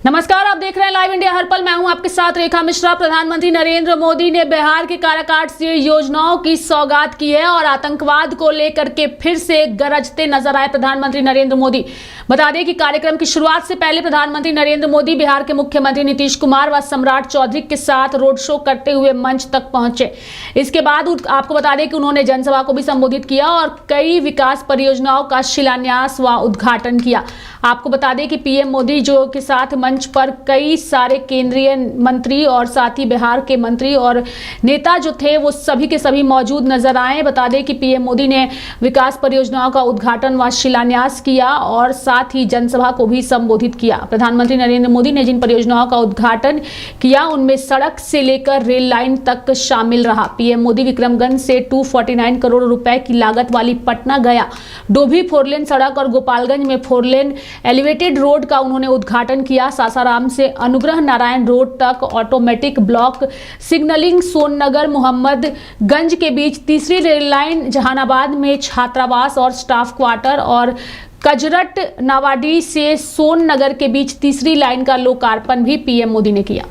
नमस्कार, आप देख रहे हैं लाइव इंडिया हर पल। मैं हूं आपके साथ रेखा मिश्रा। प्रधानमंत्री नरेंद्र मोदी ने बिहार के काराकाट से योजनाओं की सौगात की है और आतंकवाद को लेकर के फिर से गरजते नजर आए प्रधानमंत्री नरेंद्र मोदी। बता दें कि कार्यक्रम की शुरुआत से पहले प्रधानमंत्री नरेंद्र मोदी बिहार के मुख्यमंत्री नीतीश कुमार व सम्राट चौधरी के साथ रोड शो करते हुए मंच तक पहुंचे। इसके बाद आपको बता दें कि उन्होंने जनसभा को भी संबोधित किया और कई विकास परियोजनाओं का शिलान्यास व उद्घाटन किया। आपको बता दें कि पीएम मोदी जो के साथ मंच पर कई सारे केंद्रीय मंत्री और साथ ही बिहार के मंत्री और नेता जो थे वो सभी के सभी मौजूद नजर आए। बता दें कि पीएम मोदी ने विकास परियोजनाओं का उद्घाटन व शिलान्यास किया और साथ ही जनसभा को भी संबोधित किया। प्रधानमंत्री नरेंद्र मोदी ने जिन परियोजनाओं का उद्घाटन किया उनमें सड़क से लेकर रेल लाइन तक शामिल रहा। पीएम मोदी विक्रमगंज से 249 करोड़ रुपए की लागत वाली पटना गया डोभी फोरलेन सड़क और गोपालगंज में फोरलेन एलिवेटेड रोड का उन्होंने उद्घाटन किया। सासाराम से अनुग्रह नारायण रोड तक automatic block signalling, Sonnagar Mohammadganj के बीच तीसरी रेल लाइन, जहानाबाद में छात्रावास और स्टाफ क्वार्टर और कजरट नावाडी से सोननगर के बीच तीसरी लाइन का लोकार्पण भी पीएम मोदी ने किया।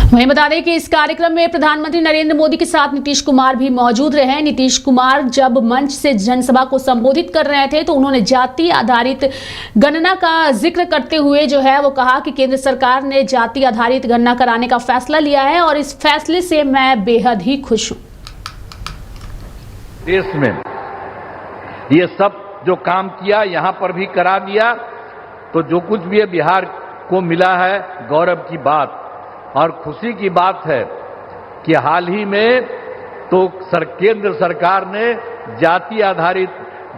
वहीं बता दें कि इस कार्यक्रम में प्रधानमंत्री नरेंद्र मोदी के साथ नीतीश कुमार भी मौजूद रहे। नीतीश कुमार जब मंच से जनसभा को संबोधित कर रहे थे तो उन्होंने जाति आधारित गणना का जिक्र करते हुए जो है वो कहा कि केंद्र सरकार ने जाति आधारित गणना कराने का फैसला लिया है और इस फैसले से मैं बेहद ही खुश हूं। देश में ये सब जो काम किया यहां पर भी करा दिया, तो जो कुछ भी बिहार को मिला है गौरव की बात और खुशी की बात है कि हाल ही में तो केंद्र सरकार ने जाति आधारित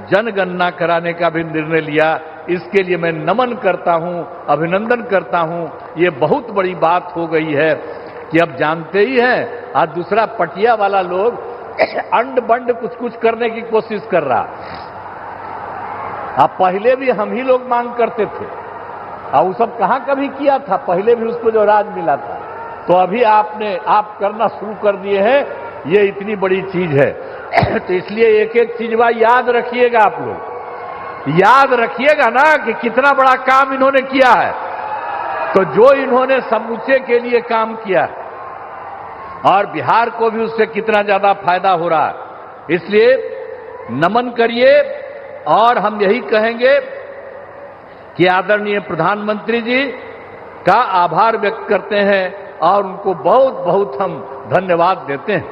जनगणना कराने का भी निर्णय लिया। इसके लिए मैं नमन करता हूं, अभिनंदन करता हूं। ये बहुत बड़ी बात हो गई है कि अब जानते ही हैं आज दूसरा पटिया वाला लोग अंड बंड कुछ कुछ करने की कोशिश कर रहा। अब पहले भी हम ही लोग मांग करते थे और वो सब कहां कभी किया था, पहले भी उसको जो राज मिला था। तो अभी आप करना शुरू कर दिए हैं, ये इतनी बड़ी चीज है। तो इसलिए एक एक चीज याद रखिएगा, आप लोग याद रखिएगा ना कि कितना बड़ा काम इन्होंने किया है। तो जो इन्होंने समूचे के लिए काम किया है और बिहार को भी उससे कितना ज्यादा फायदा हो रहा है, इसलिए नमन करिए। और हम यही कहेंगे कि आदरणीय प्रधानमंत्री जी का आभार व्यक्त करते हैं और उनको बहुत बहुत हम धन्यवाद देते हैं।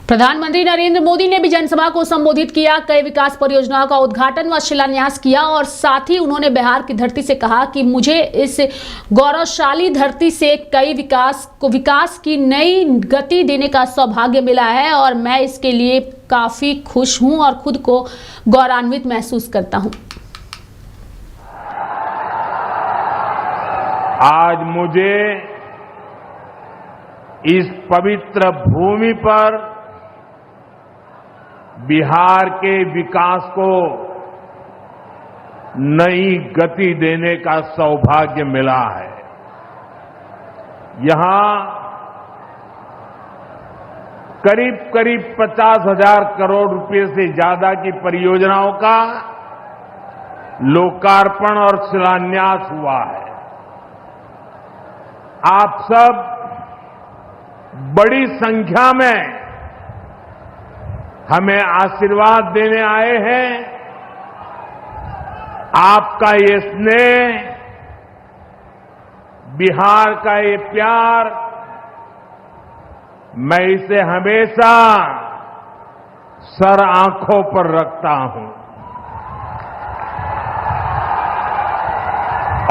प्रधानमंत्री नरेंद्र मोदी ने भी जनसभा को संबोधित किया, कई विकास परियोजनाओं का उद्घाटन व शिलान्यास किया और साथ ही उन्होंने बिहार की धरती से कहा कि मुझे इस गौरवशाली धरती से कई विकास की नई गति देने का सौभाग्य मिला है और मैं इसके लिए काफी खुश हूं और खुद को गौरवान्वित महसूस करता हूं। आज मुझे इस पवित्र भूमि पर बिहार के विकास को नई गति देने का सौभाग्य मिला है। यहां करीब करीब 50,000 करोड़ रुपए से ज्यादा की परियोजनाओं का लोकार्पण और शिलान्यास हुआ है। आप सब बड़ी संख्या में हमें आशीर्वाद देने आए हैं। आपका ये स्नेह, बिहार का ये प्यार, मैं इसे हमेशा सर आंखों पर रखता हूं।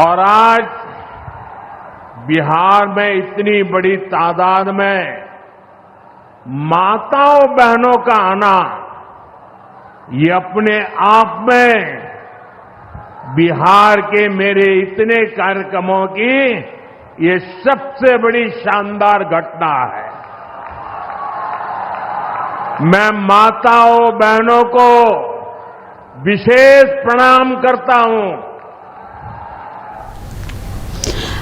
और आज बिहार में इतनी बड़ी तादाद में माताओं बहनों का आना, ये अपने आप में बिहार के मेरे इतने कार्यक्रमों की ये सबसे बड़ी शानदार घटना है। मैं माताओं बहनों को विशेष प्रणाम करता हूं।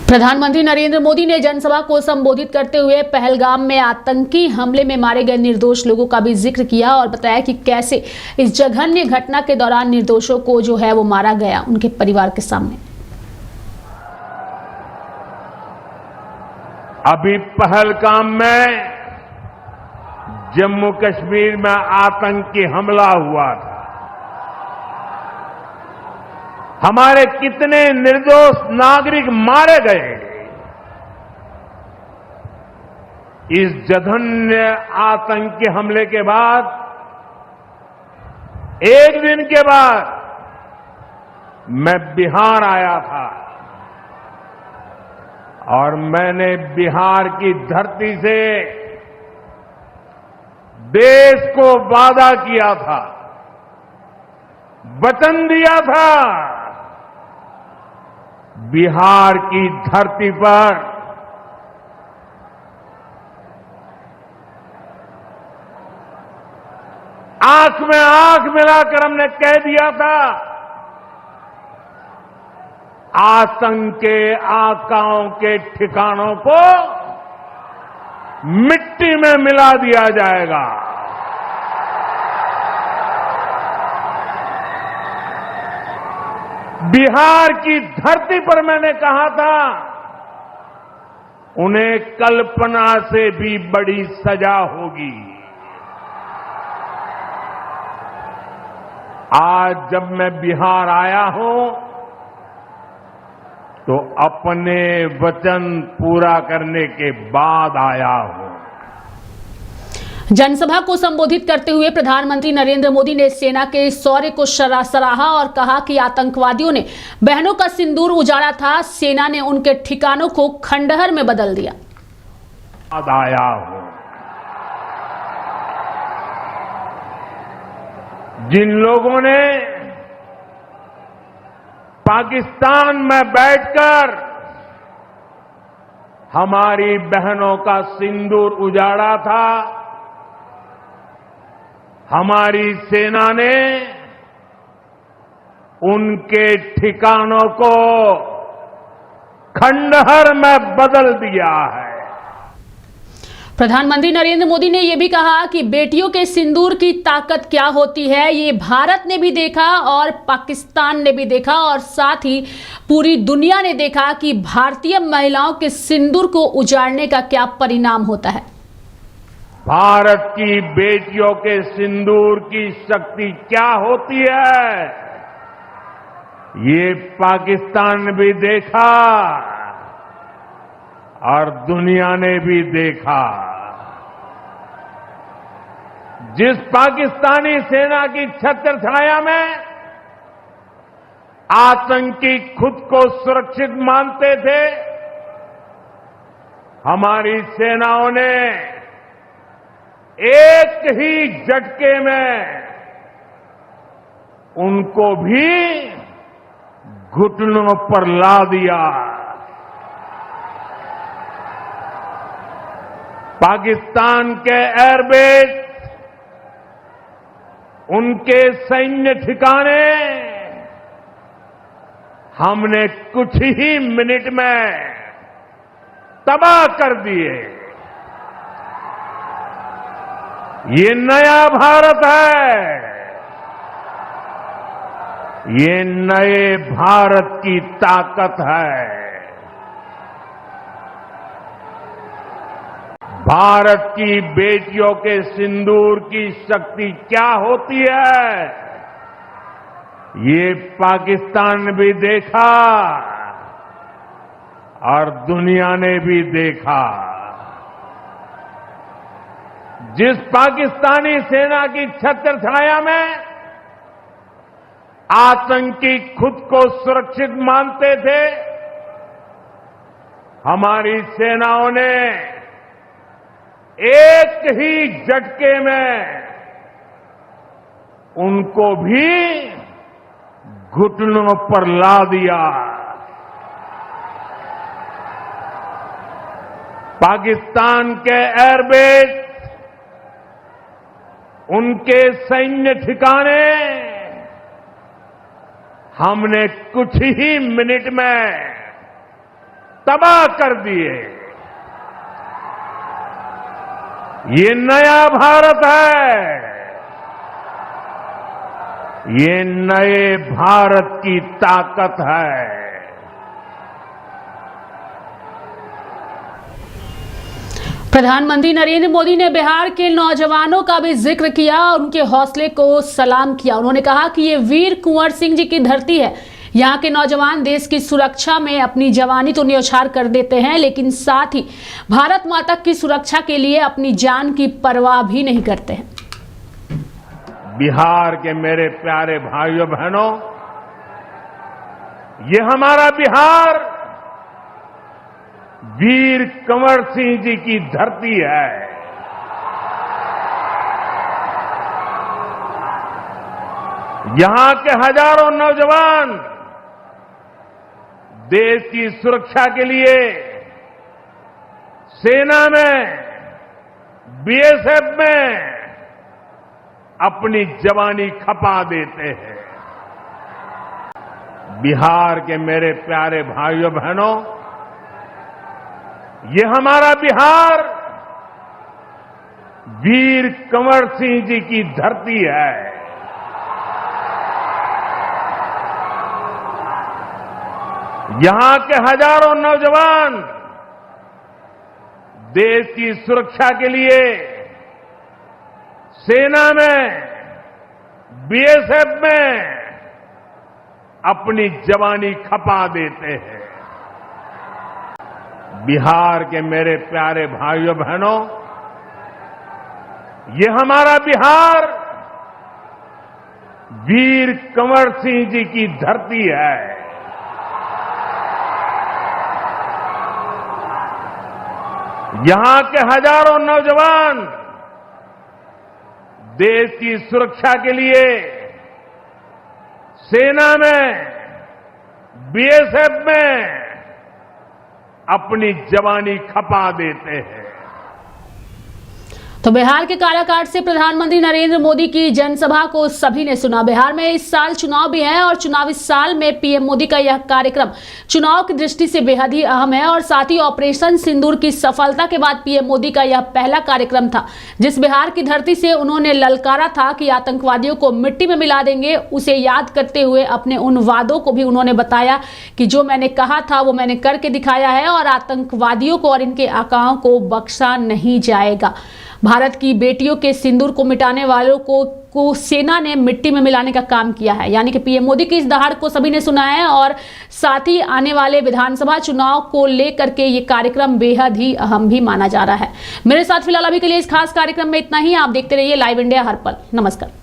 प्रधानमंत्री नरेंद्र मोदी ने जनसभा को संबोधित करते हुए पहलगाम में आतंकी हमले में मारे गए निर्दोष लोगों का भी जिक्र किया और बताया कि कैसे इस जघन्य घटना के दौरान निर्दोषों को जो है वो मारा गया उनके परिवार के सामने। अभी पहलगाम में जम्मू कश्मीर में आतंकी हमला हुआ था। हमारे कितने निर्दोष नागरिक मारे गए। इस जघन्य आतंकी हमले के बाद एक दिन के बाद मैं बिहार आया था और मैंने बिहार की धरती से देश को वादा किया था, वचन दिया था, बिहार की धरती पर आंख में आंख मिलाकर हमने कह दिया था, आतंक के आकाओं के ठिकानों को मिट्टी में मिला दिया जाएगा। बिहार की धरती पर मैंने कहा था, उन्हें कल्पना से भी बड़ी सजा होगी। आज जब मैं बिहार आया हूं तो अपने वचन पूरा करने के बाद आया हूं। जनसभा को संबोधित करते हुए प्रधानमंत्री नरेंद्र मोदी ने सेना के शौर्य को सराहा और कहा कि आतंकवादियों ने बहनों का सिंदूर उजाड़ा था, सेना ने उनके ठिकानों को खंडहर में बदल दिया। आया हूं। जिन लोगों ने पाकिस्तान में बैठकर हमारी बहनों का सिंदूर उजाड़ा था, हमारी सेना ने उनके ठिकानों को खंडहर में बदल दिया है। प्रधानमंत्री नरेंद्र मोदी ने यह भी कहा कि बेटियों के सिंदूर की ताकत क्या होती है, ये भारत ने भी देखा और पाकिस्तान ने भी देखा और साथ ही पूरी दुनिया ने देखा कि भारतीय महिलाओं के सिंदूर को उजाड़ने का क्या परिणाम होता है। भारत की बेटियों के सिंदूर की शक्ति क्या होती है, ये पाकिस्तान ने भी देखा और दुनिया ने भी देखा। जिस पाकिस्तानी सेना की छत्र छाया में आतंकी खुद को सुरक्षित मानते थे, हमारी सेनाओं ने एक ही झटके में उनको भी घुटनों पर ला दिया। पाकिस्तान के एयरबेस, उनके सैन्य ठिकाने हमने कुछ ही मिनट में तबाह कर दिए। ये नया भारत है, ये नए भारत की ताकत है। भारत की बेटियों के सिंदूर की शक्ति क्या होती है, ये पाकिस्तान ने भी देखा और दुनिया ने भी देखा। जिस पाकिस्तानी सेना की छत्र छाया में आतंकी खुद को सुरक्षित मानते थे, हमारी सेनाओं ने एक ही झटके में उनको भी घुटनों पर ला दिया। पाकिस्तान के एयरबेस, उनके सैन्य ठिकाने हमने कुछ ही मिनट में तबाह कर दिए। ये नया भारत है, ये नए भारत की ताकत है। प्रधानमंत्री नरेंद्र मोदी ने बिहार के नौजवानों का भी जिक्र किया और उनके हौसले को सलाम किया। उन्होंने कहा कि ये वीर कुंवर सिंह जी की धरती है। यहाँ के नौजवान देश की सुरक्षा में अपनी जवानी तो न्यौछावर कर देते हैं, लेकिन साथ ही भारत माता की सुरक्षा के लिए अपनी जान की परवाह भी नहीं करते हैं। बिहार के मेरे प्यारे भाइयों बहनों, ये हमारा बिहार वीर कंवर सिंह जी की धरती है। यहां के हजारों नौजवान देश की सुरक्षा के लिए सेना में, बीएसएफ में अपनी जवानी खपा देते हैं। बिहार के मेरे प्यारे भाइयों बहनों, ये हमारा बिहार वीर कंवर सिंह जी की धरती है। यहां के हजारों नौजवान देश की सुरक्षा के लिए सेना में, बीएसएफ में अपनी जवानी खपा देते हैं। बिहार के मेरे प्यारे भाइयों बहनों, ये हमारा बिहार वीर कंवर सिंह जी की धरती है। यहां के हजारों नौजवान देश की सुरक्षा के लिए सेना में, बीएसएफ में अपनी जवानी खपा देते हैं। तो बिहार के काराकाट से प्रधानमंत्री नरेंद्र मोदी की जनसभा को सभी ने सुना। बिहार में इस साल चुनाव भी है और चुनावी साल में पीएम मोदी का यह कार्यक्रम चुनाव की दृष्टि से बेहद ही अहम है और साथ ही ऑपरेशन सिंदूर की सफलता के बाद पीएम मोदी का यह पहला कार्यक्रम था जिस बिहार की धरती से उन्होंने ललकारा था कि आतंकवादियों को मिट्टी में मिला देंगे। उसे याद करते हुए अपने उन वादों को भी उन्होंने बताया कि जो मैंने कहा था वो मैंने करके दिखाया है और आतंकवादियों को और इनके आकाओं को बख्शा नहीं जाएगा। भारत की बेटियों के सिंदूर को मिटाने वालों को सेना ने मिट्टी में मिलाने का काम किया है। यानी कि पीएम मोदी की इस दहाड़ को सभी ने सुना है और साथ ही आने वाले विधानसभा चुनाव को लेकर के ये कार्यक्रम बेहद ही अहम भी माना जा रहा है। मेरे साथ फिलहाल अभी के लिए इस खास कार्यक्रम में इतना ही। आप देखते रहिए लाइव इंडिया हर पल। नमस्कार।